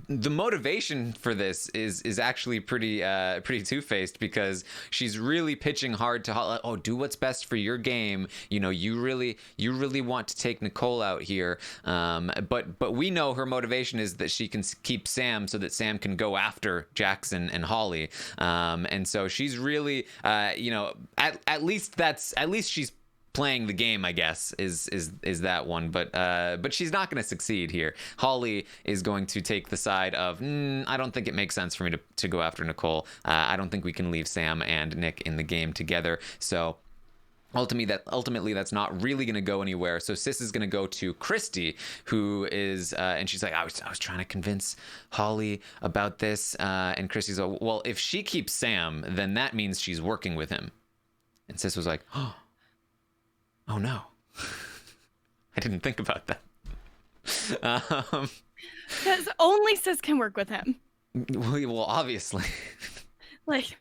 the motivation for this is actually pretty two-faced, because she's really pitching hard to Holly. Oh, do what's best for your game. You really want to take Nicole out here. But we know her motivation is that she can keep Sam so that Sam can go after Jackson and Holly. And so she's really at least she's playing the game, I guess, is that one, but she's not going to succeed here. Holly is going to take the side of, I don't think it makes sense for me to go after Nicole. I don't think we can leave Sam and Nick in the game together. So ultimately that's not really going to go anywhere. So Sis is going to go to Christy, who is and she's like, I was trying to convince Holly about this, and Christy's like, well, if she keeps Sam, then that means she's working with him. And Sis was like, oh no, I didn't think about that. Because only Sis can work with him. Well, obviously. Like,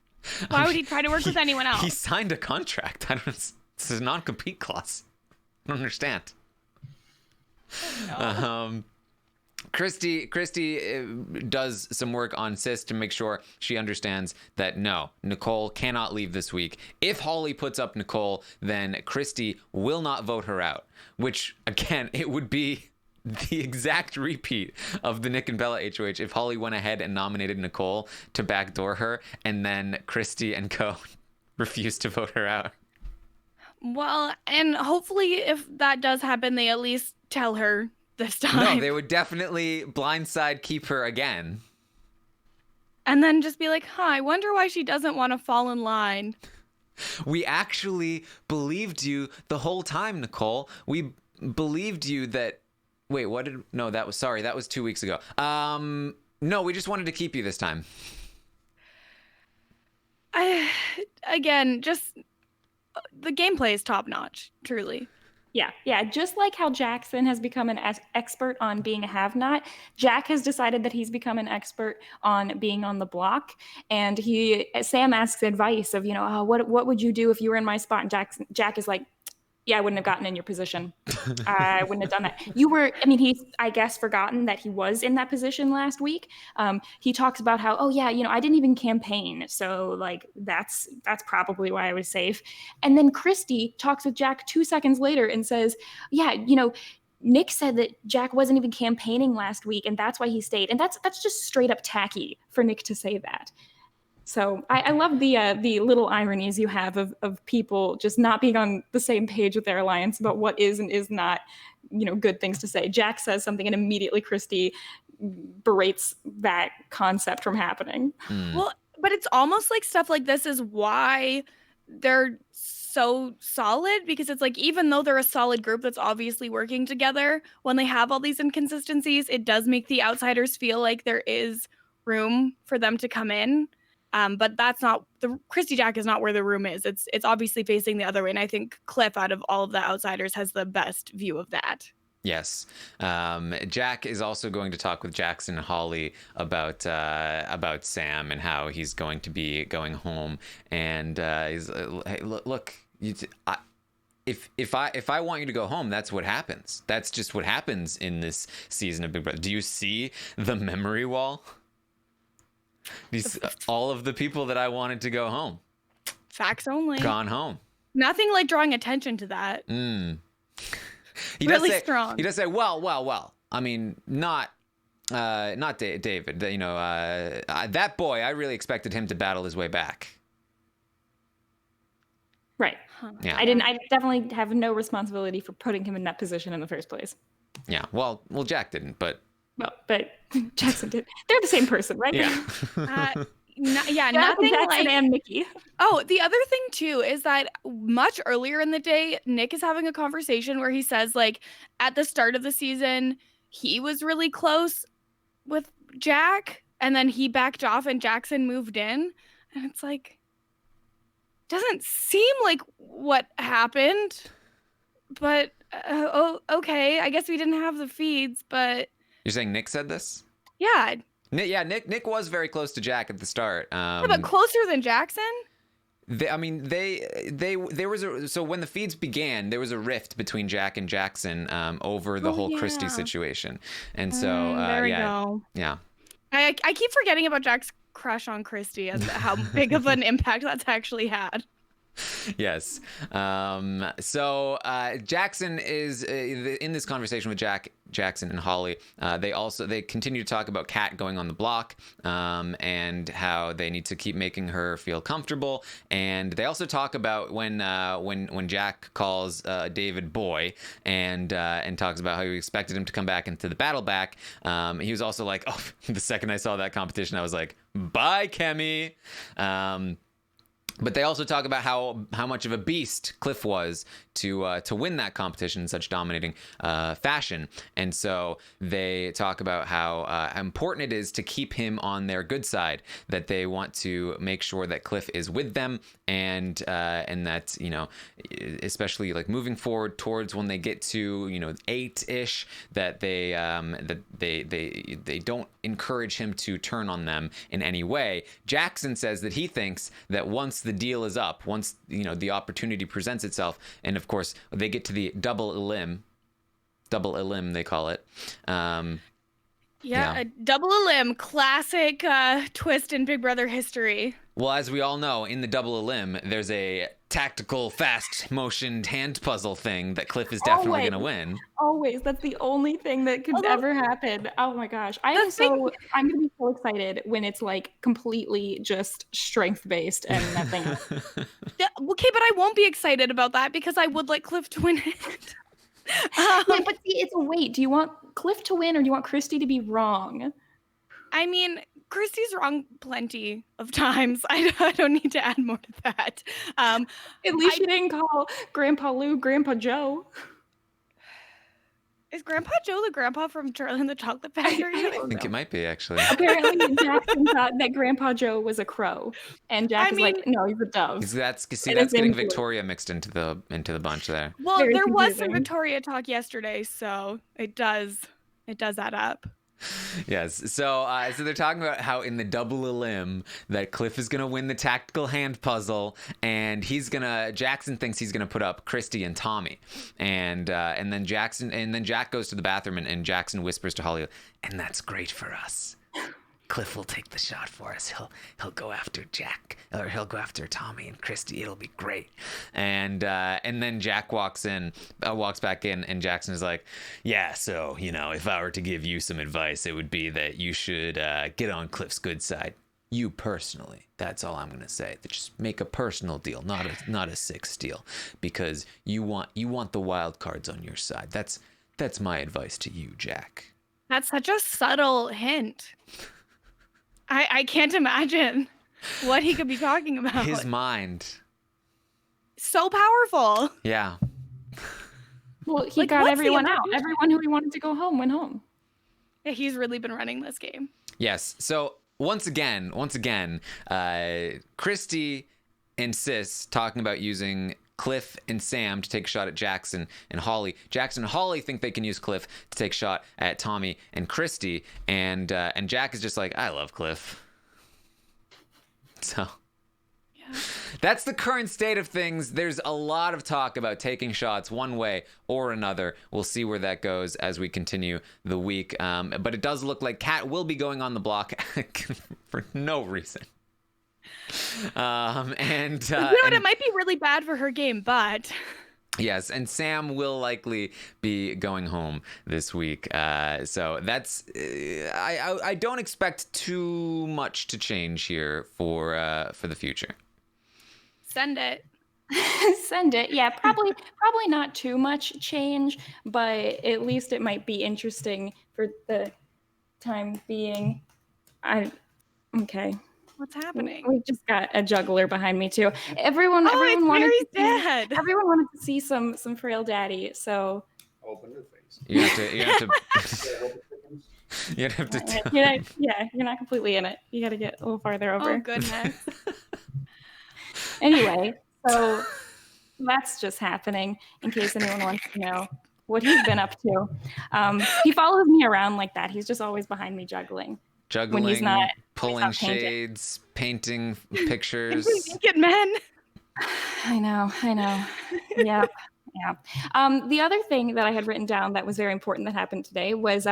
why would he try to work with anyone else? He signed a contract. This is a non-compete clause. I don't understand. Oh, no. Christy does some work on Sis to make sure she understands that no, Nicole cannot leave this week. If Holly puts up Nicole, then Christy will not vote her out, which, again, it would be the exact repeat of the Nick and Bella HOH if Holly went ahead and nominated Nicole to backdoor her, and then Christy and co refused to vote her out. Well, and hopefully if that does happen, they at least tell her this time. No, they would definitely blindside keep her again. And then just be like, I wonder why she doesn't want to fall in line. We actually believed you the whole time, Nicole. We believed you that... Wait, what did... No, that was 2 weeks ago. No, we just wanted to keep you this time. Again, just... The gameplay is top-notch, truly. Yeah. Just like how Jackson has become an expert on being a have-not, Jack has decided that he's become an expert on being on the block. And Sam asks advice of, what would you do if you were in my spot? And Jack is like, Yeah, I wouldn't have gotten in your position. I wouldn't have done that. He's, I guess, forgotten that he was in that position last week. He talks about how, I didn't even campaign. So like, that's probably why I was safe. And then Christy talks with Jack 2 seconds later and says, Nick said that Jack wasn't even campaigning last week and that's why he stayed. And that's just straight up tacky for Nick to say that. So I love the little ironies you have of people just not being on the same page with their alliance about what is and is not, good things to say. Jack says something and immediately Christy berates that concept from happening. Well, but it's almost like stuff like this is why they're so solid, because it's like, even though they're a solid group that's obviously working together, when they have all these inconsistencies, it does make the outsiders feel like there is room for them to come in. But that's not Christy Jack is not where the room is. It's obviously facing the other way. And I think Cliff, out of all of the outsiders, has the best view of that. Yes. Jack is also going to talk with Jackson and Holly about Sam and how he's going to be going home. And he's hey, look, if I want you to go home, that's what happens. That's just what happens in this season of Big Brother. Do you see the memory wall? All of the people that I wanted to go home. Facts only. Gone home. Nothing like drawing attention to that. He really does say, strong. He does say, well. I mean, not David. That boy, I really expected him to battle his way back. Right. Huh. Yeah. I definitely have no responsibility for putting him in that position in the first place. Yeah. Well, Jack didn't, but. Well, but Jackson did. They're the same person, right? Yeah. Nothing Jackson like. And Mickey. Oh, the other thing too is that much earlier in the day, Nick is having a conversation where he says, like, at the start of the season, he was really close with Jack, and then he backed off, and Jackson moved in, and it's like, doesn't seem like what happened, but okay, I guess we didn't have the feeds, but. You're saying Nick said this? Yeah. Nick was very close to Jack at the start. But closer than Jackson? There was so when the feeds began, there was a rift between Jack and Jackson over the whole Christy situation, and so there we go. Yeah. I keep forgetting about Jack's crush on Christy and how big of an impact that's actually had. Yes. So Jackson is in this conversation with Jackson and Holly. They continue to talk about Kat going on the block and how they need to keep making her feel comfortable. And they also talk about when Jack calls David boy and talks about how he expected him to come back into the battle back. He was also like, oh, the second I saw that competition, I was like, bye, Kemi. But they also talk about how much of a beast Cliff was to win that competition in such dominating fashion. And so they talk about how important it is to keep him on their good side, that they want to make sure that Cliff is with them and that, especially like moving forward towards when they get to, 8-ish, that they don't encourage him to turn on them in any way. Jackson says that he thinks that once the deal is up, once the opportunity presents itself, and of course they get to the double elim they call it. A double elim, classic twist in Big Brother history. Well, as we all know, in the double elim, there's a tactical, fast-motioned hand puzzle thing that Cliff is definitely going to win. Always. That's the only thing that could ever happen. Oh my gosh. I'm going to be so excited when it's like completely just strength-based and nothing else. Okay, but I won't be excited about that because I would like Cliff to win it. But see, it's a wait. Do you want Cliff to win or do you want Christy to be wrong? I mean, Christy's wrong plenty of times. I don't need to add more to that. At least you didn't call Grandpa Lou Grandpa Joe. Is Grandpa Joe the grandpa from Charlie and the Chocolate Factory? I think it might be, actually. Apparently, Jackson thought that Grandpa Joe was a crow, and Jack is like, "No, he's a dove." That's getting Victoria mixed into the bunch there. Well, there was some Victoria talk yesterday, so it does add up. Yes. So they're talking about how in the double elim that Cliff is gonna win the tactical hand puzzle, and Jackson thinks he's gonna put up Christy and Tommy, and then Jack goes to the bathroom, and Jackson whispers to Holly, and that's great for us. Cliff will take the shot for us. He'll go after Jack, or he'll go after Tommy and Christy. It'll be great. And then Jack walks back in, and Jackson is like, yeah. So if I were to give you some advice, it would be that you should get on Cliff's good side. You personally. That's all I'm gonna say. Just make a personal deal, not a six deal, because you want the wild cards on your side. That's my advice to you, Jack. That's such a subtle hint. I can't imagine what he could be talking about. His mind. So powerful. Yeah. Well, he got everyone out. Everyone who he wanted to go home went home. Yeah, he's really been running this game. Yes. So once again, Christy insists talking about using Cliff and Sam to take a shot at Jackson and Holly. Jackson and Holly think they can use Cliff to take a shot at Tommy and Christy, and Jack is just like, I love Cliff. So yeah. That's the current state of things. There's a lot of talk about taking shots one way or another. We'll see where that goes as we continue the week. But it does look like Kat will be going on the block for no reason. It might be really bad for her game, but yes, and Sam will likely be going home this week. So that's I don't expect too much to change here for the future. Send it. Send it. Yeah, probably not too much change, but at least it might be interesting for the time being. Okay. What's happening? We just got a juggler behind me too. Everyone wanted to see some frail daddy. So open your face. You have to. You're not completely in it. You got to get a little farther over. Oh goodness. Anyway, so that's just happening. In case anyone wants to know what he's been up to, he follows me around like that. He's just always behind me juggling. Juggling, when he's not pulling shades, painting pictures. Naked men. I know. Yeah. The other thing that I had written down that was very important that happened today was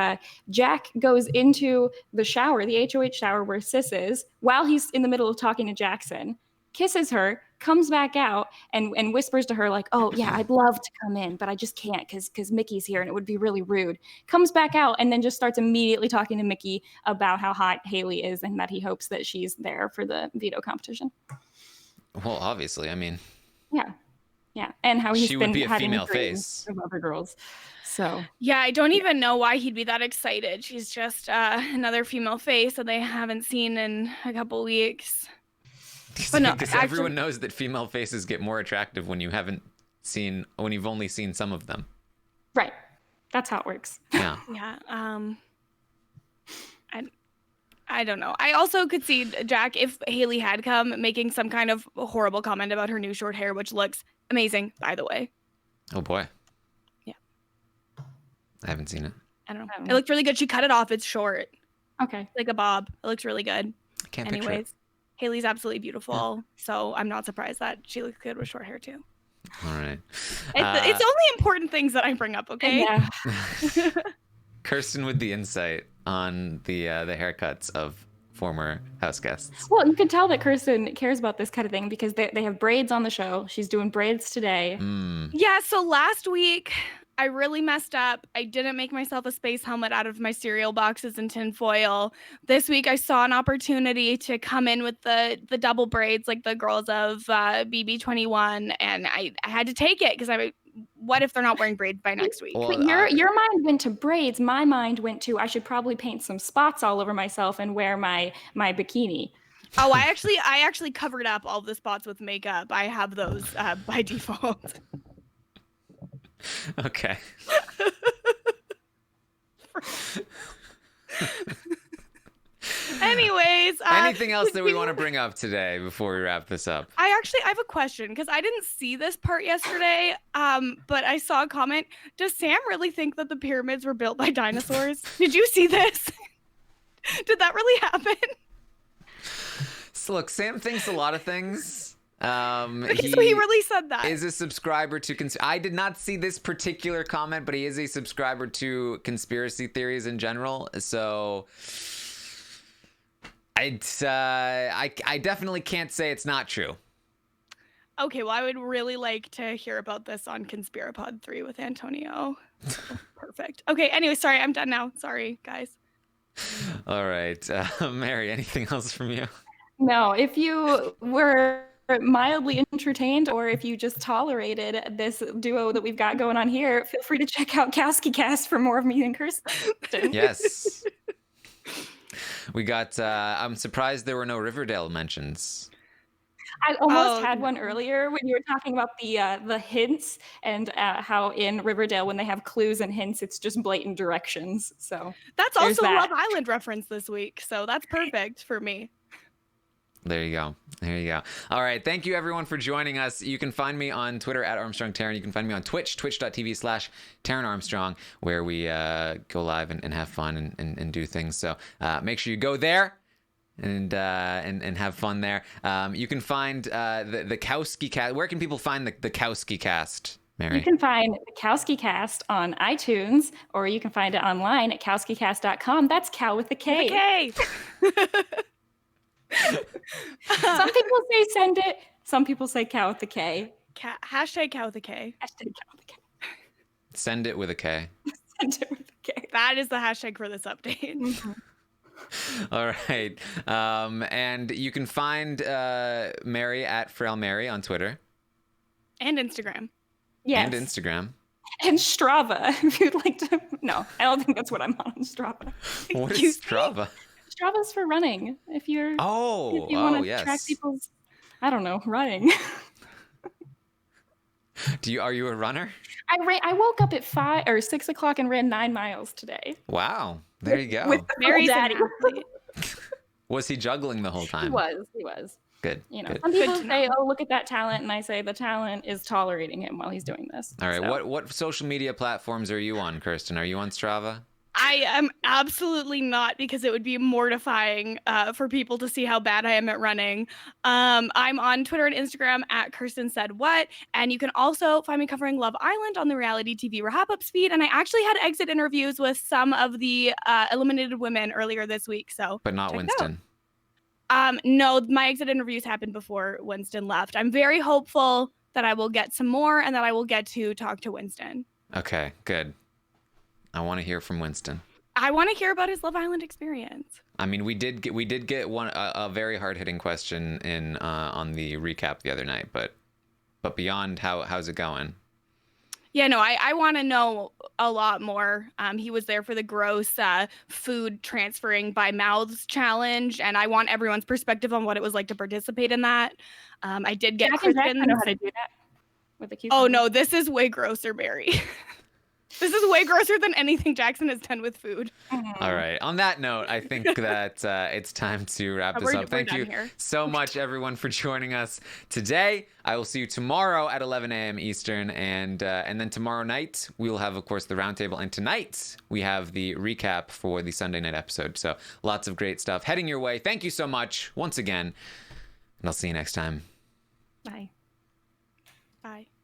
Jack goes into the shower, the HOH shower where Sis is, while he's in the middle of talking to Jackson, kisses her, comes back out and whispers to her like, oh yeah, I'd love to come in, but I just can't because Mickey's here and it would be really rude. Comes back out and then just starts immediately talking to Mickey about how hot Haley is and that he hopes that she's there for the veto competition. Well, obviously, I mean. Yeah. And how she would be a female face of other girls. So yeah, I don't even know why he'd be that excited. She's just another female face that they haven't seen in a couple weeks. But no, everyone knows that female faces get more attractive when you've only seen some of them. Right. That's how it works. Yeah. Yeah. I don't know. I also could see Jack, if Haley had come, making some kind of horrible comment about her new short hair, which looks amazing, by the way. Oh boy. Yeah. I haven't seen it. I don't know. It looked really good. She cut it off. It's short. Okay. Like a bob. It looks really good. I can't picture it. Haley's absolutely beautiful, so I'm not surprised that she looks good with short hair too. All right. It's only important things that I bring up, okay? Yeah. Kirsten with the insight on the haircuts of former house guests. Well, you can tell that Kirsten cares about this kind of thing because they have braids on the show. She's doing braids today. Yeah, so last week I really messed up. I didn't make myself a space helmet out of my cereal boxes and tin foil. This week I saw an opportunity to come in with the double braids like the girls of BB21, and I had to take it because what if they're not wearing braids by next week? Well, your mind went to braids. My mind went to I should probably paint some spots all over myself and wear my bikini. Oh, I actually covered up all the spots with makeup. I have those by default. Okay. Anyways, Anything else that we want to bring up today before we wrap this up? I have a question because I didn't see this part yesterday, but I saw a comment. Does Sam really think that the pyramids were built by dinosaurs? Did you see this? Did that really happen? So look, Sam thinks a lot of things. So he really said that. Is a subscriber to I did not see this particular comment, but he is a subscriber to conspiracy theories in general. So I definitely can't say it's not true. Okay, well, I would really like to hear about this on Conspirapod 3 with Antonio. Perfect. Okay, anyway, sorry, I'm done now. Sorry, guys. All right. Mary, anything else from you? No, if you were mildly entertained or if you just tolerated this duo that we've got going on here, feel free to check out Kwiatkowski Cast for more of me and Kirsten. Yes. We got, I'm surprised there were no Riverdale mentions. I almost had one earlier when you were talking about the hints and how in Riverdale when they have clues and hints, it's just blatant directions. So that's also a Love Island reference this week. So that's perfect for me. There you go. There you go. All right. Thank you, everyone, for joining us. You can find me on Twitter at Armstrong Taran. You can find me on Twitch, twitch.tv/Taran Armstrong, where we go live and have fun and do things. So make sure you go there and have fun there. You can find the Kwiatkowski cast. Where can people find the Kwiatkowski cast, Mary? You can find the Kwiatkowski Cast on iTunes, or you can find it online at kwiatkowskicast.com. That's cow with a K. With a K. Some people say send it. Some people say cow with a K. Hashtag cow with a K. Hashtag cow with a K. Send it with a K. Send it with a K. That is the hashtag for this update. Mm-hmm. All right. And you can find Mary at Frail Mary on Twitter. And Instagram. Yes. And Instagram. And Strava, if you'd like to. No, I don't think that's what I'm on Strava. What is Strava? Strava's for running. If you want to track people's, I don't know, running. Are you a runner? I woke up at 5 or 6 o'clock and ran 9 miles today. Wow. There you go. With Mary's daddy. Was he juggling the whole time? He was. Good. Good. Some people say, "Oh, look at that talent," and I say the talent is tolerating him while he's doing this. All right. So. What social media platforms are you on, Kirsten? Are you on Strava? I am absolutely not, because it would be mortifying for people to see how bad I am at running. I'm on Twitter and Instagram at Kirsten Said What, and you can also find me covering Love Island on the reality TV RHAP feed. And I actually had exit interviews with some of the eliminated women earlier this week. So, but not Winston. No, my exit interviews happened before Winston left. I'm very hopeful that I will get some more and that I will get to talk to Winston. Okay, good. I want to hear from Winston. I want to hear about his Love Island experience. I mean, we did get a very hard-hitting question in on the recap the other night, but beyond, how's it going? Yeah, no, I want to know a lot more. He was there for the gross food transferring by mouths challenge, and I want everyone's perspective on what it was like to participate in that. I did get Kristen. I know how to do that with the cucumber. Oh no, this is way grosser, Mary. This is way grosser than anything Jackson has done with food. All right. On that note, I think that it's time to wrap this up. Thank you so much, everyone, for joining us today. I will see you tomorrow at 11 a.m. Eastern. And then tomorrow night, we will have, of course, the roundtable. And tonight, we have the recap for the Sunday night episode. So lots of great stuff heading your way. Thank you so much once again. And I'll see you next time. Bye. Bye.